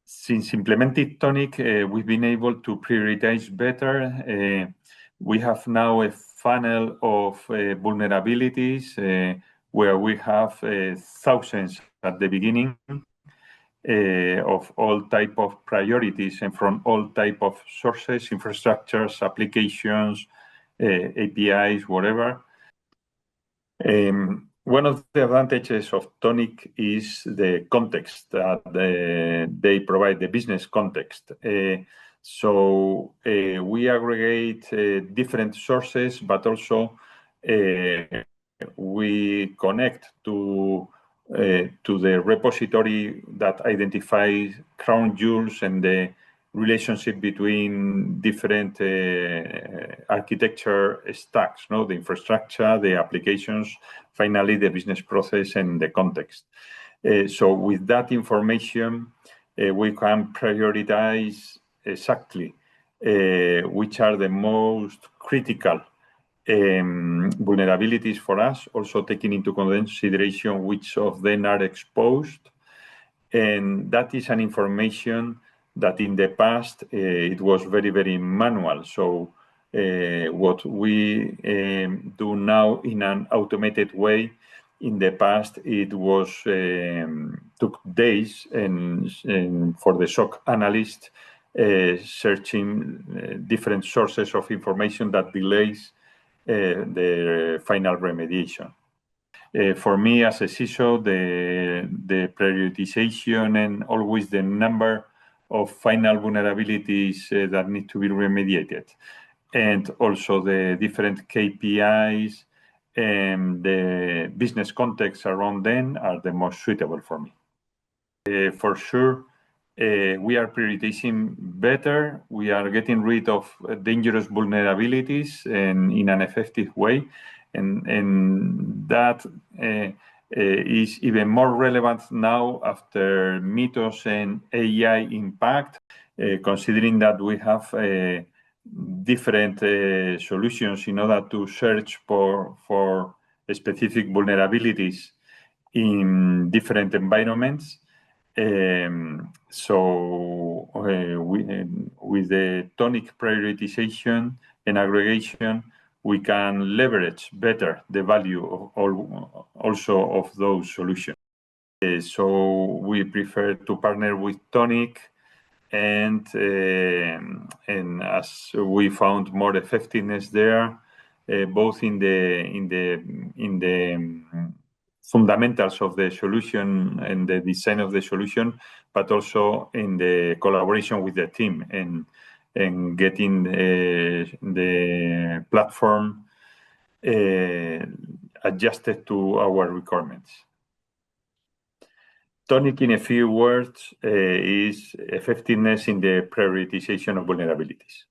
Since implementing Tonic, we've been able to prioritize better. We have now a funnel of vulnerabilities where we have thousands at the beginning of all type of priorities and from all type of sources, infrastructures, applications, APIs, whatever. One of the advantages of Tonic is the context that they provide, the business context. So we aggregate different sources, but also we connect to the repository that identifies crown jewels and the relationship between different architecture stacks, no? The infrastructure, the applications, finally the business process and the context. So with that information, we can prioritize exactly which are the most critical vulnerabilities for us, also taking into consideration which of them are exposed. And that is an information that in the past, it was very, very manual. So what we do now in an automated way, in the past, it was took days and for the SOC analyst searching different sources of information that delays the final remediation. For me as a CISO, the prioritization and always the number of final vulnerabilities that need to be remediated, and also the different KPIs and the business context around them are the most suitable for me. For sure, we are prioritizing better. We are getting rid of dangerous vulnerabilities and in an effective way. And that is even more relevant now after Mythos and AI impact, considering that we have different solutions in order to search for specific vulnerabilities in different environments. So with the Tonic prioritization and aggregation, we can leverage better the value of also of those solutions. So we prefer to partner with Tonic, and as we found more effectiveness there, both in the fundamentals of the solution and the design of the solution, but also in the collaboration with the team and getting the platform adjusted to our requirements. Tonic, in a few words, is effectiveness in the prioritization of vulnerabilities.